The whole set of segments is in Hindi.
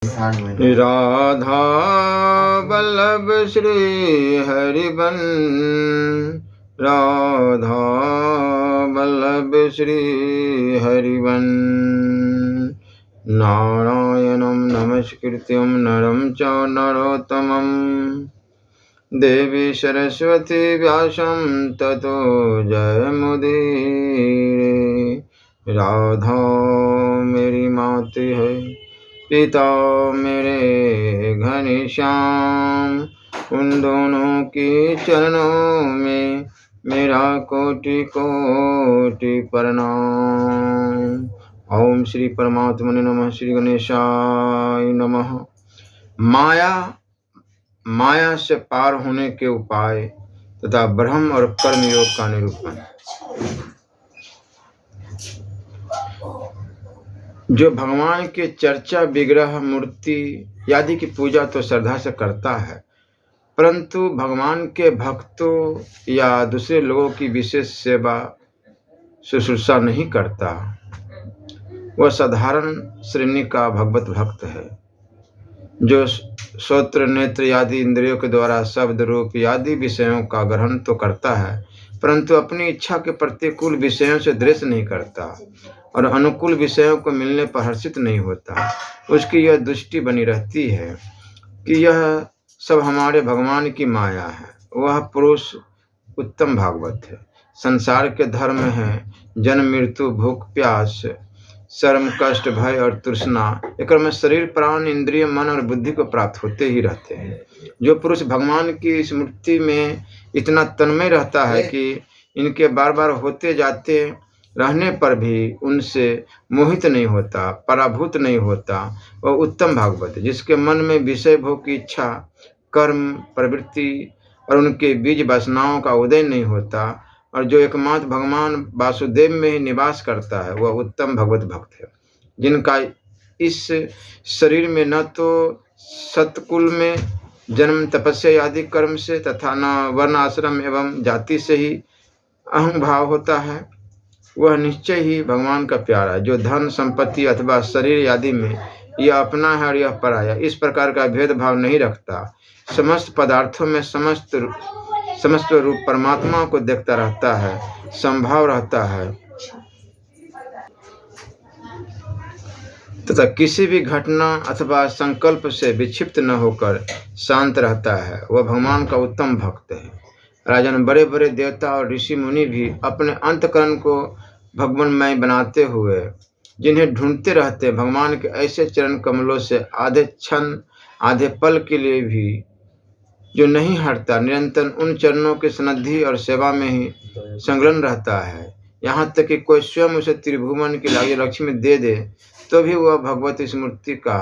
राधा वल्लभ श्री हरिबन, राधा वल्लभ श्री हरिबन। नारायणं नमस्कृत्यं नरं च नरोत्तमं देवी सरस्वती व्यासं ततो जयमुदीरये। राधा मेरी मातृ है, पिता मेरे घनश्याम, उन दोनों के चरणों में मेरा कोटि कोटि प्रणाम। ओम श्री परमात्मने नमः। श्री गणेशाय नमः। माया से पार होने के उपाय तथा ब्रह्म और कर्म योग का निरूपण। जो भगवान के चर्चा, विग्रह, मूर्ति आदि की पूजा तो श्रद्धा से करता है, परंतु भगवान के भक्तों या दूसरे लोगों की विशेष सेवा शुश्रूषा नहीं करता, वह साधारण श्रेणी का भगवत भक्त है, जो श्रोत्र, नेत्र आदि इंद्रियों के द्वारा शब्द, रूप आदि विषयों का ग्रहण तो करता है, परंतु अपनी इच्छा के प्रतिकूल विषयों से द्वेष नहीं करता और अनुकूल विषयों को मिलने पर हर्षित नहीं होता। उसकी यह दृष्टि बनी रहती है कि यह सब हमारे भगवान की माया है। वह पुरुष उत्तम भागवत है। संसार के धर्म हैं जन्म, मृत्यु, भूख, प्यास, शर्म, कष्ट, भय और तृष्णा। एक में शरीर, प्राण, इंद्रिय, मन और बुद्धि को प्राप्त होते ही रहते हैं। जो पुरुष भगवान की स्मृति में इतना तन्मय रहता है कि इनके बार बार होते जाते रहने पर भी उनसे मोहित नहीं होता, पराभूत नहीं होता, वह उत्तम भागवत है। जिसके मन में विषय भोग की इच्छा, कर्म, प्रवृत्ति और उनके बीज वासनाओं का उदय नहीं होता और जो एकमात्र भगवान वासुदेव में ही निवास करता है, वह उत्तम भगवत भक्त है। जिनका इस शरीर में न तो सतकुल में जन्म, तपस्या आदि कर्म से तथा न वर्ण, आश्रम एवं जाति से ही अहं भाव होता है, वह निश्चय ही भगवान का प्यारा है। जो धन, संपत्ति अथवा शरीर आदि में यह अपना है और यह पराया, इस प्रकार का भेदभाव नहीं रखता, समस्त पदार्थों में समस्त रूप परमात्मा को देखता रहता है, संभाव रहता है तथा किसी भी घटना अथवा संकल्प से विक्षिप्त न होकर शांत रहता है, वह भगवान का उत्तम भक्त है। राजन, बड़े बड़े देवता और ऋषि मुनि भी अपने अंतकरण को भगवानमय बनाते हुए जिन्हें ढूंढते रहते हैं, भगवान के ऐसे चरण कमलों से आधे क्षण, आधे पल के लिए भी जो नहीं हटता, निरंतर उन चरणों के सन्निधि और सेवा में ही संलग्न रहता है। यहाँ तक कि कोई स्वयं उसे त्रिभुवन की राज्य लक्ष्मी दे दे तो भी वह भगवती स्मृति का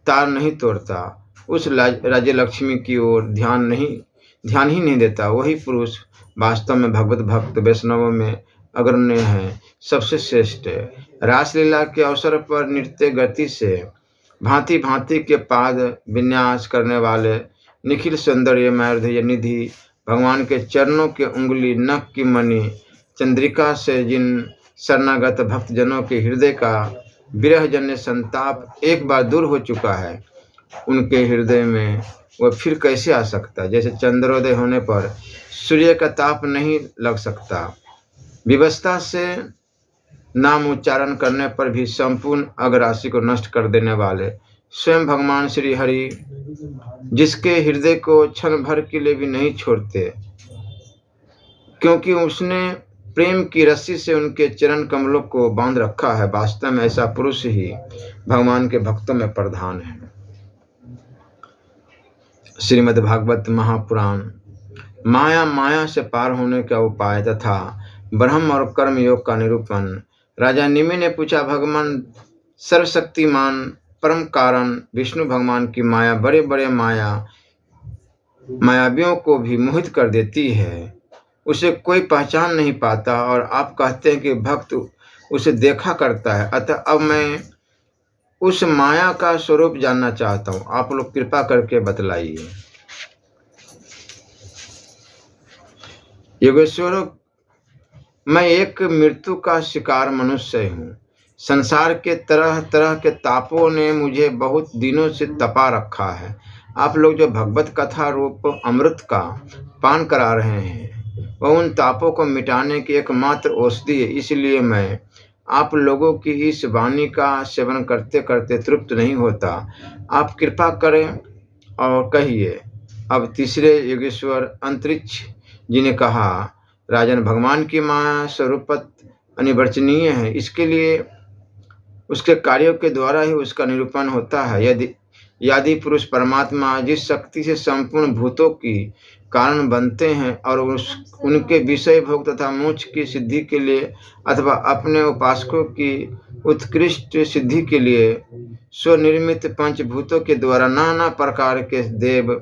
तार नहीं तोड़ता, उस राज्य लक्ष्मी की ओर ध्यान ही नहीं देता। वही पुरुष वास्तव में भगवत भक्त वैष्णवों में अग्रण्य है, सबसे श्रेष्ठ है। रासलीला के अवसर पर नृत्य गति से भांति भांति के पाद विन्यास करने वाले निखिल सौंदर्य निधि भगवान के चरणों के उंगली नख की मणि चंद्रिका से जिन शरणागत भक्तजनों के हृदय का विरहजन्य संताप एक बार दूर हो चुका है, उनके हृदय में वह फिर कैसे आ सकता। जैसे चंद्रोदय होने पर सूर्य का ताप नहीं लग सकता, विवशता से नाम उच्चारण करने पर भी संपूर्ण अग्रासी को नष्ट कर देने वाले स्वयं भगवान श्री हरि, जिसके हृदय को क्षण भर के लिए भी नहीं छोड़ते, क्योंकि उसने प्रेम की रस्सी से उनके चरण कमलों को बांध रखा है। वास्तव में ऐसा पुरुष ही भगवान के भक्तों में प्रधान है। श्रीमद् भागवत महापुराण माया से पार होने का उपाय तथा ब्रह्म और कर्म योग का निरूपण। राजा निमि ने पूछा, भगवान सर्वशक्तिमान परम कारण विष्णु भगवान की माया बड़े बड़े मायावियों को भी मोहित कर देती है, उसे कोई पहचान नहीं पाता और आप कहते हैं कि भक्त उसे देखा करता है। अतः अब मैं उस माया का स्वरूप जानना चाहता हूँ, आप लोग कृपा करके बतलाइए। योगेश्वर, मैं एक मृत्यु का शिकार मनुष्य हूँ। संसार के तरह तरह के तापों ने मुझे बहुत दिनों से तपा रखा है। आप लोग जो भगवत कथा रूप अमृत का पान करा रहे हैं वह उन तापों को मिटाने की एकमात्र औषधि है। इसलिए मैं आप लोगों की इस वाणी का सेवन करते करते तृप्त नहीं होता। आप कृपा करें और कहिए। अब तीसरे योगेश्वर अंतरिक्ष जी ने कहा, राजन, भगवान की माया स्वरूपत अनिवर्चनीय है। इसके लिए उसके कार्यों के द्वारा ही उसका निरूपण होता है। यदि पुरुष परमात्मा जिस शक्ति से संपूर्ण भूतों की कारण बनते हैं और उनके विषय भोग तथा मोक्ष की सिद्धि के लिए अथवा अपने उपासकों की उत्कृष्ट सिद्धि के लिए स्वनिर्मित पंचभूतों के द्वारा नाना प्रकार के देव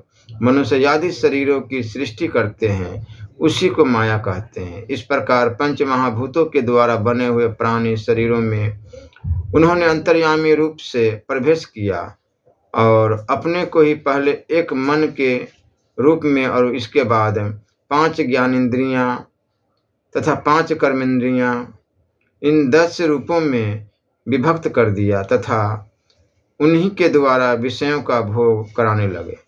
मनुष्य आदि शरीरों की सृष्टि करते हैं, उसी को माया कहते हैं। इस प्रकार पंच महाभूतों के द्वारा बने हुए प्राणी शरीरों में उन्होंने अंतर्यामी रूप से प्रवेश किया और अपने को ही पहले एक मन के रूप में और इसके बाद 5 ज्ञानेंद्रियां तथा 5 कर्मेंद्रियां, इन 10 रूपों में विभक्त कर दिया तथा उन्हीं के द्वारा विषयों का भोग कराने लगे।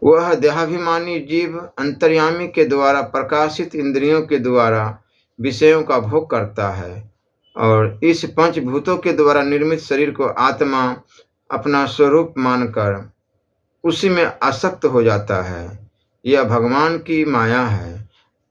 वह देहाभिमानी जीव अंतर्यामी के द्वारा प्रकाशित इंद्रियों के द्वारा विषयों का भोग करता है और इस पंचभूतों के द्वारा निर्मित शरीर को आत्मा अपना स्वरूप मानकर उसी में आसक्त हो जाता है। यह भगवान की माया है।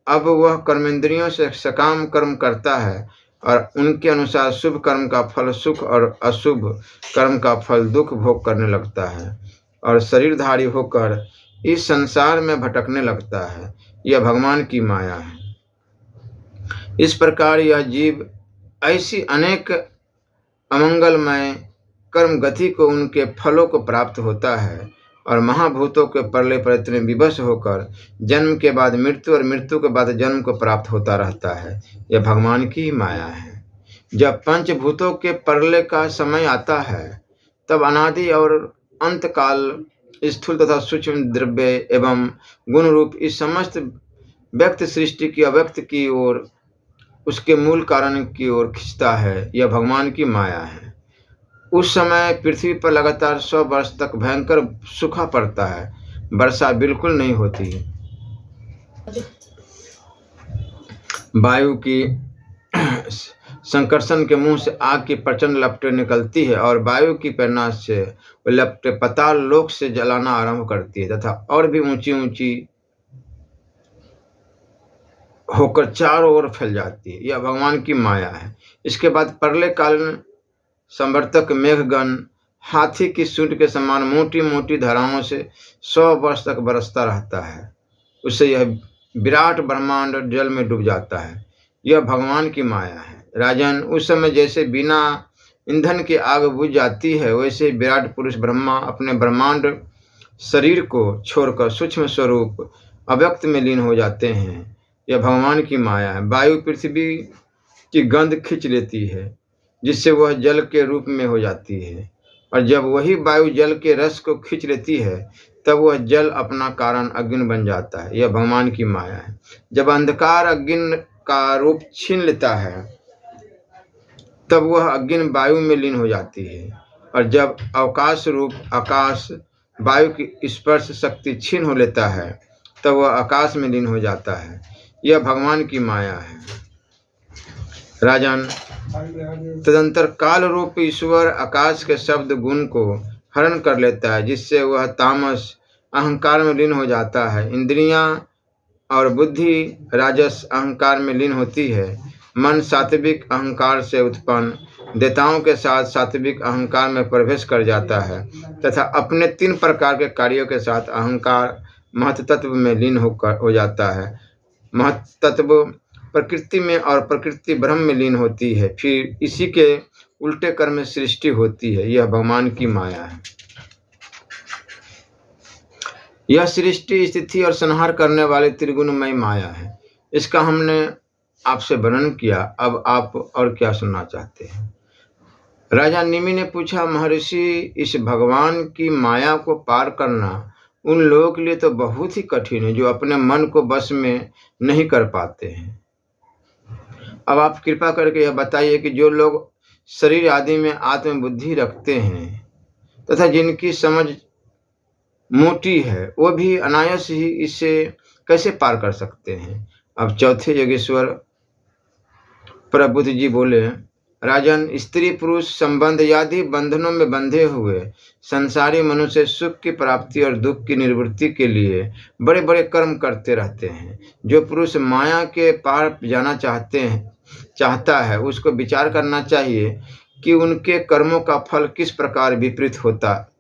अब वह कर्मेंद्रियों से सकाम कर्म करता है और उनके अनुसार शुभ कर्म का फल सुख और अशुभ कर्म का फल दुख भोग करने लगता है और शरीरधारी होकर इस संसार में भटकने लगता है। यह भगवान की माया है। इस प्रकार यह जीव ऐसी अनेक अमंगलमय कर्म गति को उनके फलों को प्राप्त होता है और महाभूतों के प्रलय प्रयत्न में विवश होकर जन्म के बाद मृत्यु और मृत्यु के बाद जन्म को प्राप्त होता रहता है। यह भगवान की माया है। जब पंचभूतों के प्रलय का समय आता है तब अनादि और अंत काल स्थूल तथा सूक्ष्म द्रव्य एवं गुण रूप इस समस्त व्यक्त सृष्टि की अव्यक्त की ओर उसके मूल कारण की ओर खींचता है। यह भगवान की माया है। उस समय पृथ्वी पर लगातार 100 वर्ष तक भयंकर सूखा पड़ता है, वर्षा बिल्कुल नहीं होती। वायु की संकर्षण के मुंह से आग की प्रचंड लपटें निकलती है और वायु की प्रेरणा से वह लपटें पाताल लोक से जलाना आरंभ करती है तथा और भी ऊंची ऊंची होकर चारों ओर फैल जाती है। यह भगवान की माया है। इसके बाद प्रलय कालीन संवर्तक मेघगण हाथी की सूंड के समान मोटी मोटी धाराओं से 100 वर्ष तक बरसता रहता है। उससे यह विराट ब्रह्मांड जल में डूब जाता है। यह भगवान की माया है। राजन, उस समय जैसे बिना ईंधन की आग बुझ जाती है वैसे विराट पुरुष ब्रह्मा अपने ब्रह्मांड शरीर को छोड़कर सूक्ष्म स्वरूप अव्यक्त में लीन हो जाते हैं। यह भगवान की माया है। वायु पृथ्वी की गंध खींच लेती है जिससे वह जल के रूप में हो जाती है और जब वही वायु जल के रस को खींच लेती है तब वह जल अपना कारण अग्नि बन जाता है। यह भगवान की माया है। जब अंधकार अग्नि का रूप छीन लेता है तब वह अग्नि वायु में लीन हो जाती है और जब अवकाश रूप आकाश वायु की स्पर्श शक्ति छीन हो लेता है तब वह आकाश में लीन हो जाता है। यह भगवान की माया है। राजन, तदंतर काल रूप ईश्वर आकाश के शब्द गुण को हरण कर लेता है जिससे वह तामस अहंकार में लीन हो जाता है। इंद्रियां और बुद्धि राजस अहंकार में लीन होती है। मन सात्विक अहंकार से उत्पन्न देवताओं के साथ सात्विक अहंकार में प्रवेश कर जाता है तथा अपने 3 प्रकार के कार्यों के साथ अहंकार महत्तत्व में लीन हो जाता है। महत्तत्व प्रकृति में और प्रकृति ब्रह्म में लीन होती है। फिर इसी के उल्टे कर्म सृष्टि होती है। यह भगवान की माया है। यह सृष्टि स्थिति और संहार करने वाली त्रिगुणमय माया है। इसका हमने आपसे वर्णन किया। अब आप और क्या सुनना चाहते हैं? राजा निमि ने पूछा, महर्षि, इस भगवान की माया को पार करना उन लोगों के लिए तो बहुत ही कठिन है जो अपने मन को बस में नहीं कर पाते हैं। अब आप कृपा करके यह बताइए कि जो लोग शरीर आदि में आत्मबुद्धि रखते हैं तथा जिनकी समझ मोटी है, वो भी अनायास ही इसे कैसे पार कर सकते हैं। अब चौथे योगेश्वर प्रबुद्ध जी बोले, राजन, स्त्री पुरुष संबंध आदि बंधनों में बंधे हुए संसारी मनुष्य सुख की प्राप्ति और दुख की निवृत्ति के लिए बड़े बड़े कर्म करते रहते हैं। जो पुरुष माया के पार जाना चाहता है, उसको विचार करना चाहिए कि उनके कर्मों का फल किस प्रकार विपरीत होता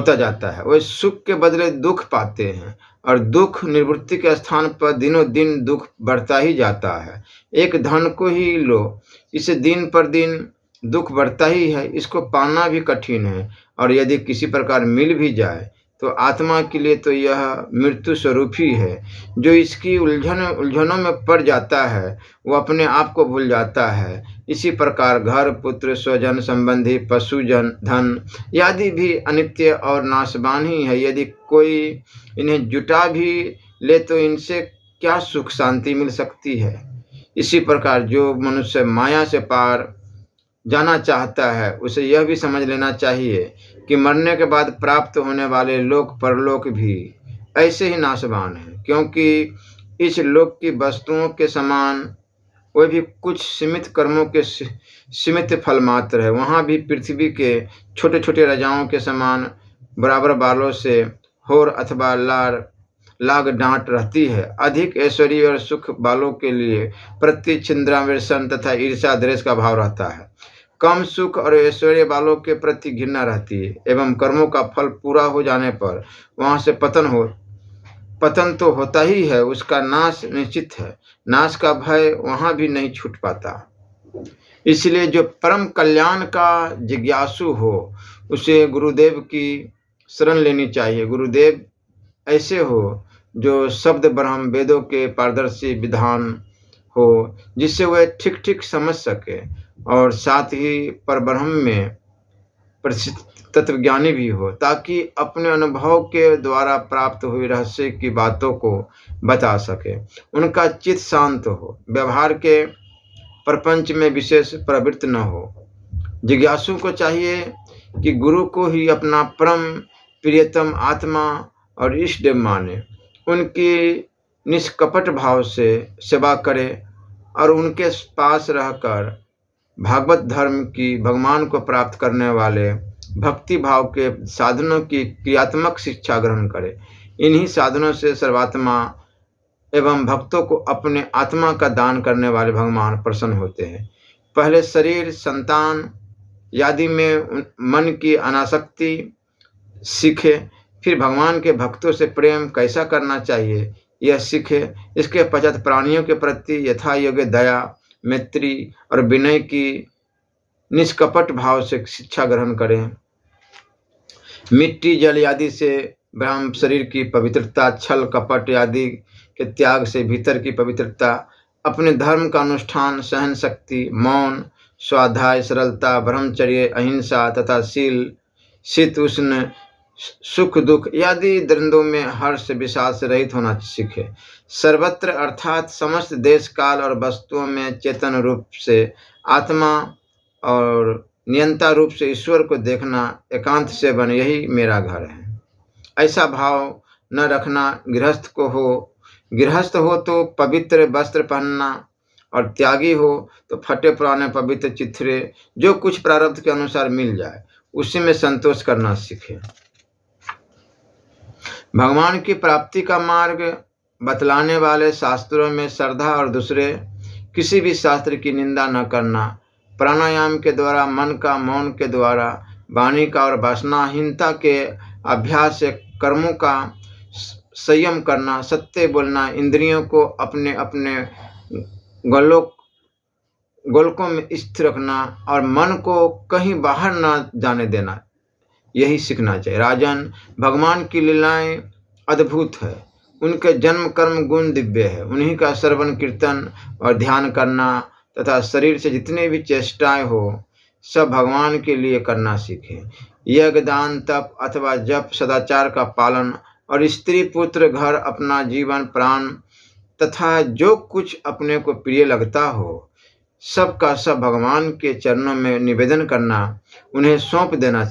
जाता है। वे सुख के बदले दुख पाते हैं और दुख निवृत्ति के स्थान पर दिनों दिन दुख बढ़ता ही जाता है। एक धन को ही लो, इसे दिन पर दिन दुख बढ़ता ही है, इसको पाना भी कठिन है, और यदि किसी प्रकार मिल भी जाए तो आत्मा के लिए तो यह मृत्यु स्वरूप ही है। जो इसकी उलझनों में पड़ जाता है वो अपने आप को भूल जाता है। इसी प्रकार घर, पुत्र, स्वजन, संबंधी, पशुजन, धन आदि भी अनित्य और नाशवान ही है। यदि कोई इन्हें जुटा भी ले तो इनसे क्या सुख शांति मिल सकती है। इसी प्रकार जो मनुष्य माया से पार जाना चाहता है, उसे यह भी समझ लेना चाहिए कि मरने के बाद प्राप्त होने वाले लोक परलोक भी ऐसे ही नाशवान है, क्योंकि इस लोक की वस्तुओं के समान वे भी कुछ सीमित कर्मों के सीमित फल मात्र है। वहाँ भी पृथ्वी के छोटे छोटे राजाओं के समान बराबर बालों से होर अथवा लाग डांट रहती है। अधिक ऐश्वर्य और सुख बालों के लिए प्रति छिंद्रावेशन तथा ईर्ष्या द्वेष का भाव रहता है। कम सुख और ऐश्वर्य वालों के प्रति घृणा रहती है, एवं कर्मों का फल पूरा हो जाने पर वहां से पतन तो होता ही है, उसका नाश निश्चित है। नाश का भय वहां भी नहीं छूट पाता। इसलिए जो परम कल्याण का जिज्ञासु हो, उसे गुरुदेव की शरण लेनी चाहिए। गुरुदेव ऐसे हो जो शब्द ब्रह्म वेदों के पारदर्शी विधान हो, जिससे वह ठीक ठीक समझ सके, और साथ ही परब्रह्म में प्रसिद्ध तत्वज्ञानी भी हो, ताकि अपने अनुभव के द्वारा प्राप्त हुई रहस्य की बातों को बता सके। उनका चित्त शांत हो, व्यवहार के प्रपंच में विशेष प्रवृत्त न हो। जिज्ञासु को चाहिए कि गुरु को ही अपना परम प्रियतम आत्मा और इष्ट देव माने, उनकी निष्कपट भाव से सेवा करे और उनके पास रहकर भागवत धर्म की भगवान को प्राप्त करने वाले भक्ति भाव के साधनों की क्रियात्मक शिक्षा ग्रहण करे। इन्हीं साधनों से सर्वात्मा एवं भक्तों को अपने आत्मा का दान करने वाले भगवान प्रसन्न होते हैं। पहले शरीर, संतान आदि में मन की अनासक्ति सीखे, फिर भगवान के भक्तों से प्रेम कैसा करना चाहिए यह सीखे। इसके पश्चात प्राणियों के प्रति यथा योग्य दया, मैत्री और विनय की निष्कपट भाव से शिक्षा ग्रहण करें। मिट्टी, जल आदि से ब्रह्म शरीर की पवित्रता, छल कपट आदि के त्याग से भीतर की पवित्रता, अपने धर्म का अनुष्ठान, सहन शक्ति, मौन, स्वाध्याय, सरलता, ब्रह्मचर्य, अहिंसा तथा शील, शीत उष्ण, सुख दुख आदि द्वंद्वों में हर्ष विषाद से रहित होना सीखे। सर्वत्र अर्थात समस्त देश काल और वस्तुओं में चेतन रूप से आत्मा और नियंता रूप से ईश्वर को देखना एकांत से बने, यही मेरा घर है, ऐसा भाव न रखना। गृहस्थ हो तो पवित्र वस्त्र पहनना, और त्यागी हो तो फटे पुराने पवित्र चिथड़े, जो कुछ प्रारब्ध के अनुसार मिल जाए उसी में संतोष करना सीखे। भगवान की प्राप्ति का मार्ग बतलाने वाले शास्त्रों में श्रद्धा और दूसरे किसी भी शास्त्र की निंदा न करना, प्राणायाम के द्वारा मन का, मौन के द्वारा वाणी का और वासनाहीनता के अभ्यास से कर्मों का संयम करना, सत्य बोलना, इंद्रियों को अपने अपने गोलकों में स्थिर रखना और मन को कहीं बाहर न जाने देना, यही सीखना चाहिए। राजन, भगवान की लीलाएं अद्भुत है, उनके जन्म कर्म गुण दिव्य है। उन्हीं का श्रवण कीर्तन और ध्यान करना तथा शरीर से जितने भी चेष्टाएं हो सब भगवान के लिए करना सीखें। यज्ञ, दान, तप अथवा जप, सदाचार का पालन और स्त्री, पुत्र, घर, अपना जीवन, प्राण तथा जो कुछ अपने को प्रिय लगता हो सब का सब भगवान के चरणों में निवेदन करना, उन्हें सौंप देना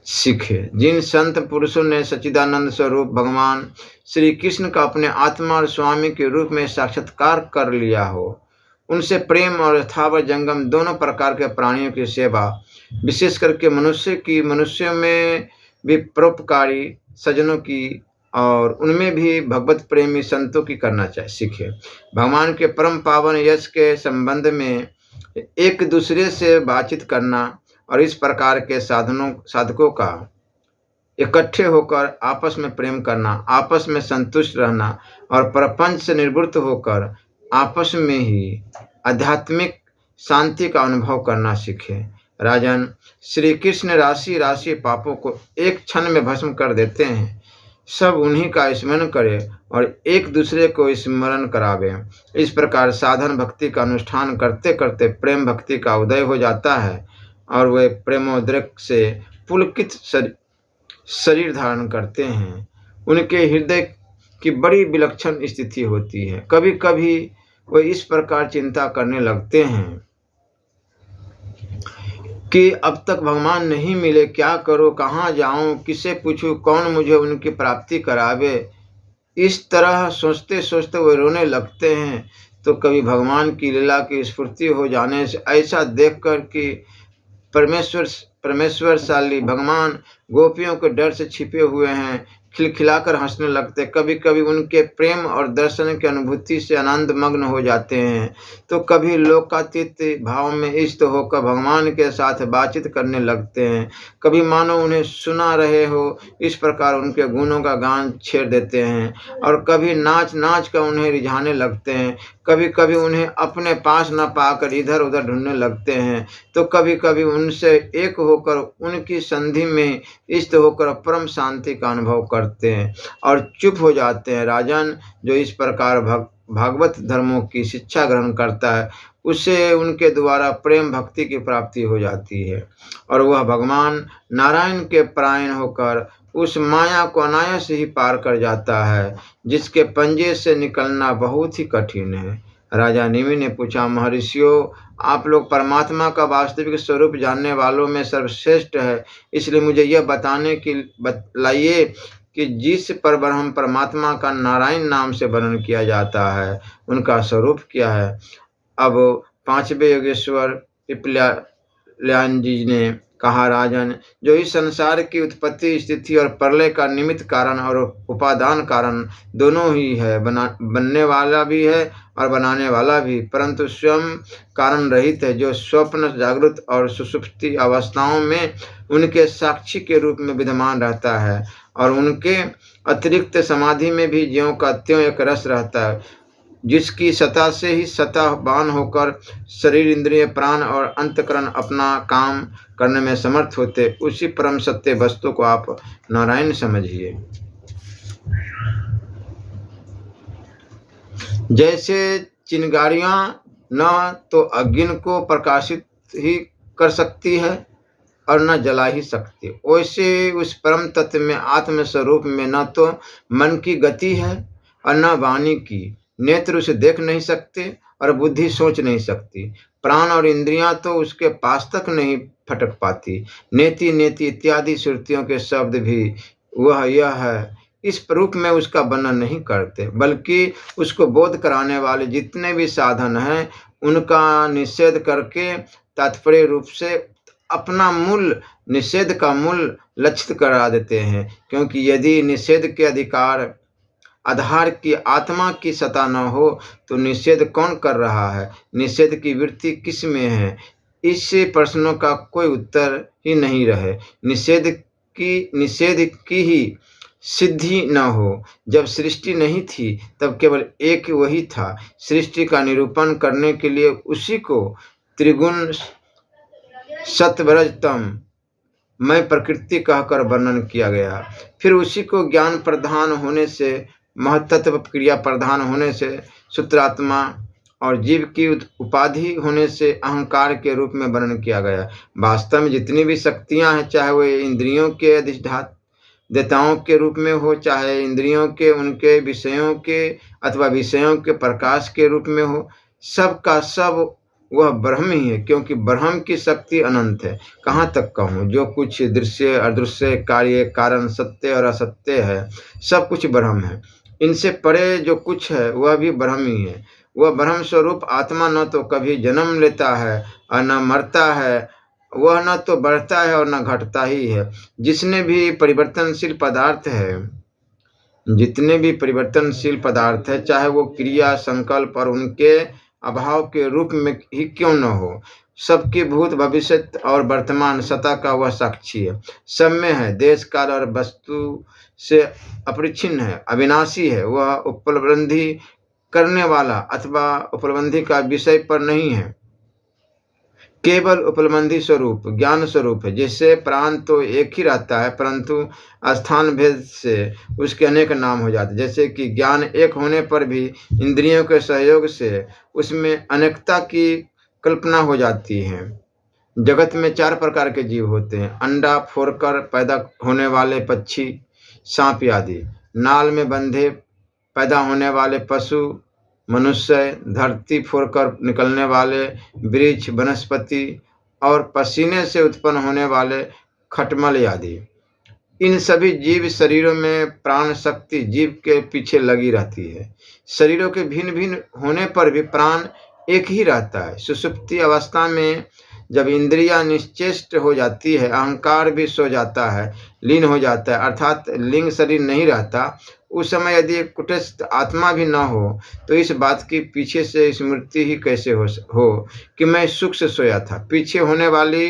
सीखे। जिन संत पुरुषों ने सच्चिदानंद स्वरूप भगवान श्री कृष्ण का अपने आत्मा और स्वामी के रूप में साक्षात्कार कर लिया हो, उनसे प्रेम और स्थावर जंगम दोनों प्रकार के प्राणियों की सेवा, विशेष करके मनुष्यों में भी परोपकारी सज्जनों की और उनमें भी भगवत प्रेमी संतों की करना चाहिए सीखे। भगवान के परम पावन यश के संबंध में एक दूसरे से बातचीत करना और इस प्रकार के साधकों का इकट्ठे होकर आपस में प्रेम करना, आपस में संतुष्ट रहना और प्रपंच से निवृत्त होकर आपस में ही आध्यात्मिक शांति का अनुभव करना सीखे। राजन, श्री कृष्ण राशि राशि पापों को एक क्षण में भस्म कर देते हैं। सब उन्हीं का स्मरण करें और एक दूसरे को स्मरण करावे। इस प्रकार साधन भक्ति का अनुष्ठान करते करते प्रेम भक्ति का उदय हो जाता है और वे प्रेमोद्रेक से पुलकित शरीर धारण करते हैं। उनके हृदय की बड़ी विलक्षण स्थिति होती है। कभी कभी वे इस प्रकार चिंता करने लगते हैं कि अब तक भगवान नहीं मिले, क्या करूं, कहाँ जाऊं, किसे पूछूं, कौन मुझे उनकी प्राप्ति करावे। इस तरह सोचते सोचते वे रोने लगते हैं। तो कभी भगवान की लीला की स्फूर्ति हो जाने से ऐसा देखकर कि परमेश्वरशाली भगवान गोपियों के डर से छिपे हुए हैं, खिलखिलाकर हंसने लगते। कभी कभी उनके प्रेम और दर्शन की अनुभूति से आनंद मग्न हो जाते हैं, तो कभी लोकातीत भाव में इष्ट होकर भगवान के साथ बातचीत करने लगते हैं। कभी मानो उन्हें सुना रहे हो, इस प्रकार उनके गुणों का गान छेड़ देते हैं और कभी नाच नाच कर उन्हें रिझाने लगते हैं। कभी कभी उन्हें अपने पास न पाकर इधर उधर ढूंढने लगते हैं, तो कभी कभी उनसे एक होकर उनकी संधि में इष्ट होकर परम शांति का अनुभव करते हैं और चुप हो जाते हैं। राजन, जो इस प्रकार भागवत धर्मों की शिक्षा ग्रहण करता है, उसे उनके द्वारा प्रेम भक्ति की प्राप्ति हो जाती है और वह भगवान नारायण के परायण होकर उस माया को अनायास ही पार कर जाता है, जिसके पंजे से निकलना बहुत ही कठिन है। राजा निमि ने पूछा, महर्षियों, आप लोग परमात्मा का वास्तविक स्वरूप जानने वालों में सर्वश्रेष्ठ है, इसलिए मुझे यह बतलाइए कि जिस परब्रह्म परमात्मा का नारायण नाम से वर्णन किया जाता है, उनका स्वरूप क्या है। अब पांचवें योगेश्वर पिपलायन जी ने कहा, राजन, जो इस संसार की उत्पत्ति, स्थिति और प्रलय का निमित्त कारण और उपादान कारण दोनों ही है, बनने वाला भी है और बनाने वाला भी, परंतु स्वयं कारण रहित है, जो स्वप्न, जागृत और सुषुप्ति अवस्थाओं में उनके साक्षी के रूप में विद्यमान रहता है और उनके अतिरिक्त समाधि में भी ज्यों का त्यों एक रस रहता है, जिसकी सतह से ही सतहवान होकर शरीर, इंद्रिय, प्राण और अंतकरण अपना काम करने में समर्थ होते। उसी परम सत्य वस्तु को आप नारायण समझिए। जैसे चिंगारियां न तो अग्नि को प्रकाशित ही कर सकती है और न जला ही सकती, वैसे उस परम तत्व में, आत्म स्वरूप में न तो मन की गति है और न वाणी की। नेत्र उसे देख नहीं सकते और बुद्धि सोच नहीं सकती। प्राण और इंद्रियां तो उसके पास तक नहीं फटक पाती। नेति नेति इत्यादि श्रुतियों के शब्द भी वह यह है इस रूप में उसका वर्णन नहीं करते, बल्कि उसको बोध कराने वाले जितने भी साधन हैं उनका निषेध करके तात्पर्य रूप से अपना मूल निषेध का मूल लक्षित करा देते हैं। क्योंकि यदि निषेध के आधार की आत्मा की सत्ता न हो तो निषेध कौन कर रहा है, निषेध की वृत्ति किस में है, इस प्रश्नों का कोई उत्तर ही नहीं रहे। निषेध की ही सिद्धि न हो। जब सृष्टि नहीं थी तब केवल एक वही था। सृष्टि का निरूपण करने के लिए उसी को त्रिगुण सत्वरजतम मैं प्रकृति कहकर वर्णन किया गया। फिर उसी को ज्ञान प्रधान होने से, महत्त्व क्रिया प्रधान होने से, सूत्रात्मा और जीव की उपाधि होने से अहंकार के रूप में वर्णन किया गया। वास्तव में जितनी भी शक्तियां हैं, चाहे वे इंद्रियों के अधिष्ठाताओं के रूप में हो, चाहे इंद्रियों के उनके विषयों के अथवा विषयों के प्रकाश के रूप में हो, सब का सब वह ब्रह्म ही है, क्योंकि ब्रह्म की शक्ति अनंत है। कहाँ तक कहूँ, जो कुछ दृश्य अदृश्य, कार्य कारण, सत्य और असत्य है, सब कुछ ब्रह्म है। इनसे परे जो कुछ है वह भी ब्रह्म ही है। वह ब्रह्म स्वरूप आत्मा न तो कभी जन्म लेता है और न मरता है, वह न तो बढ़ता है और न घटता ही है। जिसने भी परिवर्तनशील पदार्थ है, जितने भी परिवर्तनशील पदार्थ है, चाहे वो क्रिया, संकल्प और उनके अभाव के रूप में ही क्यों न हो, सबके भूत, भविष्य और वर्तमान सत्ता का वह साक्षी है। सब में है, देश काल और वस्तु से अपरिच्छिन्न है, अविनाशी है। वह उपलब्धि करने वाला अथवा उपलब्धि का विषय पर नहीं है, केवल उपलब्धि स्वरूप, ज्ञान स्वरूप है। जैसे प्राण तो एक ही रहता है, परंतु स्थान भेद से उसके अनेक नाम हो जाते हैं। जैसे कि ज्ञान एक होने पर भी इंद्रियों के सहयोग से उसमें अनेकता की कल्पना हो जाती है। जगत में 4 प्रकार के जीव होते हैं: अंडा फोड़कर पैदा होने वाले पक्षी, सांप आदि; नाल में बंधे पैदा होने वाले पशु, मनुष्य; धरती फोड़कर निकलने वाले वृक्ष, वनस्पति; और पसीने से उत्पन्न होने वाले खटमल आदि। इन सभी जीव शरीरों में प्राण शक्ति जीव के पीछे लगी रहती है। शरीरों के भिन्न भिन्न होने पर भी प्राण एक ही रहता है। सुषुप्ति अवस्था में जब इंद्रियां निश्चेष्ट हो जाती है, अहंकार भी सो जाता है, लीन हो जाता है, अर्थात लिंग शरीर नहीं रहता, उस समय यदि कुटस्थ आत्मा भी न हो तो इस बात की पीछे से स्मृति ही कैसे हो कि मैं सुख से सोया था। पीछे होने वाली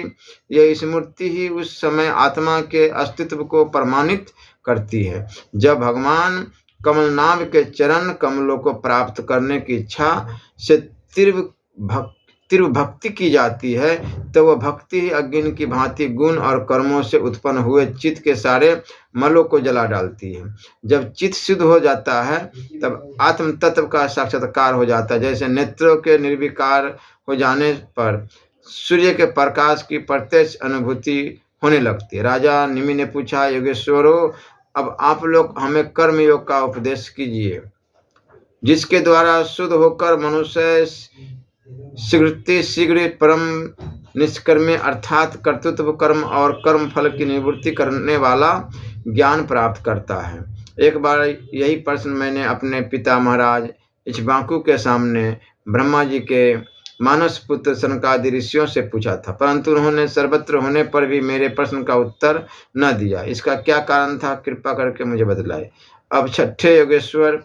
यह स्मृति ही उस समय आत्मा के अस्तित्व को प्रमाणित करती है। जब भगवान कमलनाभ के चरण कमलों को प्राप्त करने की इच्छा से तीव्र भक्ति की जाती है, तो वह भक्ति ही अग्नि की भांति गुण और कर्मों से उत्पन्न हुए चित्त के सारे मलों को जला डालती है। जब चित्त शुद्ध हो जाता है, तब आत्म तत्व का साक्षात्कार हो जाता है। जैसे नेत्रों के निर्विकार हो जाने पर सूर्य के प्रकाश की प्रत्यक्ष अनुभूति होने लगती है। राजा निमि ने पूछा, योगेश्वरों, अब आप लोग हमें कर्म योग का उपदेश कीजिए, जिसके द्वारा शुद्ध होकर मनुष्य शीघ्र परम निष्कर्मे अर्थात कर्तृत्व कर्म और कर्म फल की निवृत्ति करने वाला ज्ञान प्राप्त करता है। एक बार यही प्रश्न मैंने अपने पिता महाराज इक्ष्वाकु के सामने ब्रह्मा जी के मानस पुत्र सनकादि ऋषियों से पूछा था, परंतु उन्होंने सर्वत्र होने पर भी मेरे प्रश्न का उत्तर न दिया। इसका क्या कारण था, कृपा करके मुझे बतलाए। अब छठे योगेश्वर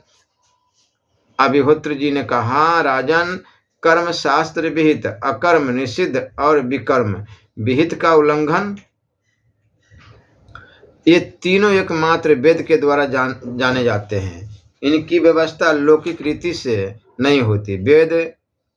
अभिहोत्र जी ने कहा, राजन, कर्म शास्त्र विहित, अकर्म निषिद्ध और विकर्म विहित का उल्लंघन, ये तीनों एकमात्र वेद के द्वारा जाने जाते हैं। इनकी व्यवस्था लौकिक रीति से नहीं होती। वेद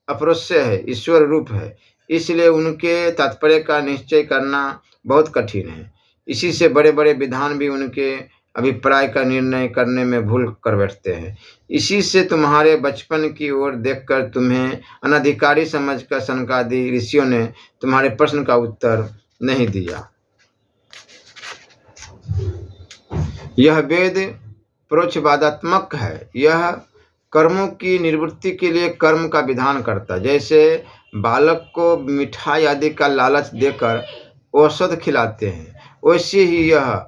अपरोक्ष है, ईश्वर रूप है, इसलिए उनके तात्पर्य का निश्चय करना बहुत कठिन है। इसी से बड़े बड़े विधान भी उनके अभिप्राय का निर्णय करने में भूल कर बैठते हैं। इसी से तुम्हारे बचपन की ओर देखकर तुम्हें अनधिकारी समझकर सनकादि ऋषियों ने तुम्हारे प्रश्न का उत्तर नहीं दिया। यह वेद प्रोक्षवादात्मक है। यह कर्मों की निवृत्ति के लिए कर्म का विधान करता है। जैसे बालक को मिठाई आदि का लालच देकर औषध खिलाते हैं, वैसे ही यह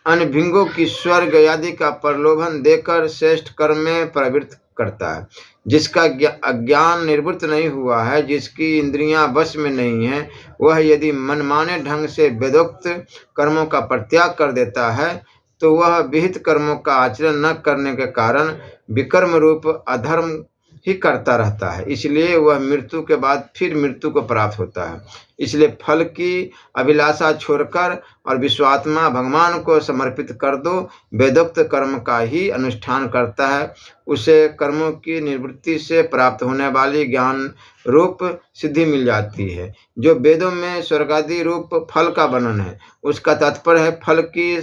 अनभिंगों की स्वर्ग आदि का प्रलोभन देकर श्रेष्ठ कर्म में प्रवृत्त करता है। जिसका अज्ञान निवृत्त नहीं हुआ है, जिसकी इंद्रियां वश में नहीं है, वह यदि मनमाने ढंग से वेदोक्त कर्मों का परित्याग कर देता है, तो वह विहित कर्मों का आचरण न करने के कारण विकर्म रूप अधर्म ही करता रहता है। इसलिए वह मृत्यु के बाद फिर मृत्यु को प्राप्त होता है। इसलिए फल की अभिलाषा छोड़कर और विश्वात्मा भगवान को समर्पित कर दो। वेदोक्त कर्म का ही अनुष्ठान करता है, उसे कर्मों की निवृत्ति से प्राप्त होने वाली ज्ञान रूप सिद्धि मिल जाती है। जो वेदों में स्वर्गादि रूप फल का वर्णन है, उसका तात्पर्य है फल की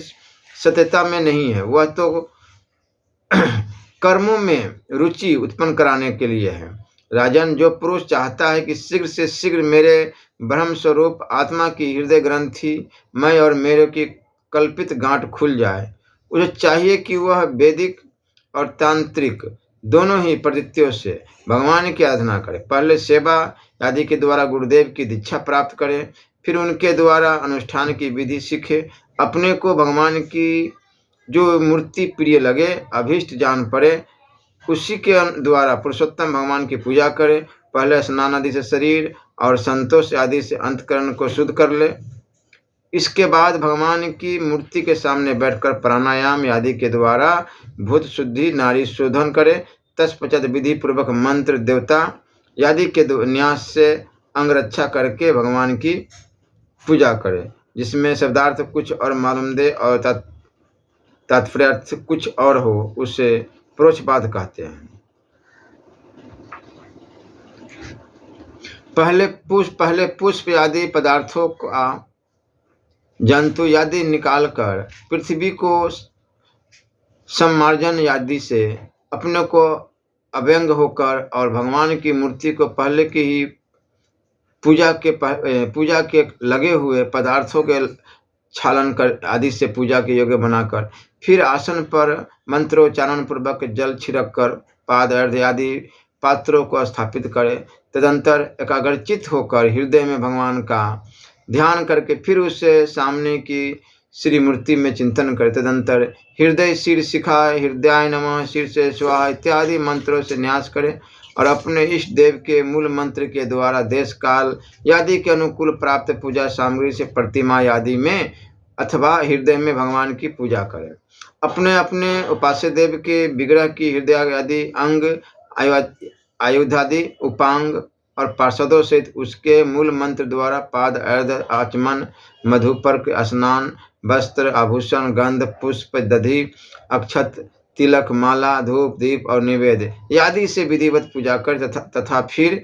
सत्यता में नहीं है, वह तो कर्मों में रुचि उत्पन्न कराने के लिए है। राजन, जो पुरुष चाहता है कि शीघ्र से शीघ्र मेरे ब्रह्म स्वरूप आत्मा की हृदय ग्रंथि, मैं और मेरे की कल्पित गांठ खुल जाए, उसे चाहिए कि वह वैदिक और तांत्रिक दोनों ही पद्धतियों से भगवान की आराधना करें। पहले सेवा आदि के द्वारा गुरुदेव की दीक्षा प्राप्त करें, फिर उनके द्वारा अनुष्ठान की विधि सीखें। अपने को भगवान की जो मूर्ति प्रिय लगे, अभीष्ट जान पड़े, उसी के द्वारा पुरुषोत्तम भगवान की पूजा करें। पहले स्नान आदि से शरीर और संतोष आदि से अंतकरण को शुद्ध कर ले। इसके बाद भगवान की मूर्ति के सामने बैठकर प्राणायाम आदि के द्वारा भूत शुद्धि नारी शोधन करे। तत्पश्चात विधि पूर्वक मंत्र देवता आदि के न्यास से अंगरक्षा करके भगवान की पूजा करे, जिसमें शब्दार्थ कुछ और मालूम दे और तात्पर्यार्थ कुछ और हो, उसे प्रोक्षपात कहते हैं। पहले पुष्प आदि पदार्थों का जंतु आदि निकालकर पृथ्वी को सम्मार्जन आदि से अपने को अव्यंग होकर और भगवान की मूर्ति को पहले की ही पूजा के लगे हुए पदार्थों के छालन कर आदि से पूजा के योग्य बनाकर, फिर आसन पर मंत्रोच्चारण पूर्वक जल छिड़क कर पाद अर्घ्य आदि पात्रों को स्थापित करें। तदंतर एकाग्रचित होकर हृदय में भगवान का ध्यान करके फिर उससे सामने की श्री मूर्ति में चिंतन करे। तदंतर हृदय शीर शिखाय हृदयाय नमः शीर से स्वाहा इत्यादि मंत्रों से न्यास करे और अपने इष्ट देव के मूल मंत्र के द्वारा देश काल आदि के अनुकूल प्राप्त पूजा सामग्री से प्रतिमा आदि में अथवा हृदय में भगवान की पूजा करें। अपने अपने उपास्य देव के विग्रह की हृदय आदि अंग आयुधादि उपांग और पार्षदों सहित उसके मूल मंत्र द्वारा पाद अर्घ्य आचमन मधुपर्क स्नान वस्त्र आभूषण गंध पुष्प दधि अक्षत तिलक माला धूप दीप और निवेद्य आदि से विधिवत पूजा कर तथा फिर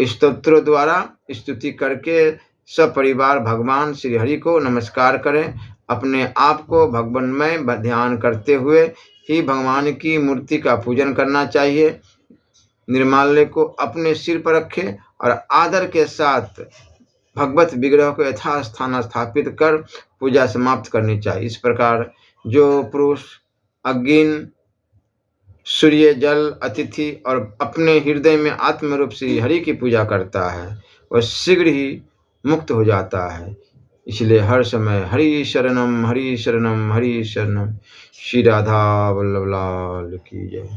स्तोत्रों द्वारा स्तुति करके सपरिवार भगवान श्री हरि को नमस्कार करें। अपने आप को भगवानमय ध्यान करते हुए ही भगवान की मूर्ति का पूजन करना चाहिए। निर्माल्य को अपने सिर पर रखें और आदर के साथ भगवत विग्रह को यथास्थान स्थापित कर पूजा समाप्त करनी चाहिए। इस प्रकार जो पुरुष अग्नि सूर्य जल अतिथि और अपने हृदय में आत्म रूप से हरि की पूजा करता है, वह शीघ्र ही मुक्त हो जाता है। इसलिए हर समय हरि शरणम हरि शरणम हरि शरणम। श्री राधा वल्लभ लाल की जय।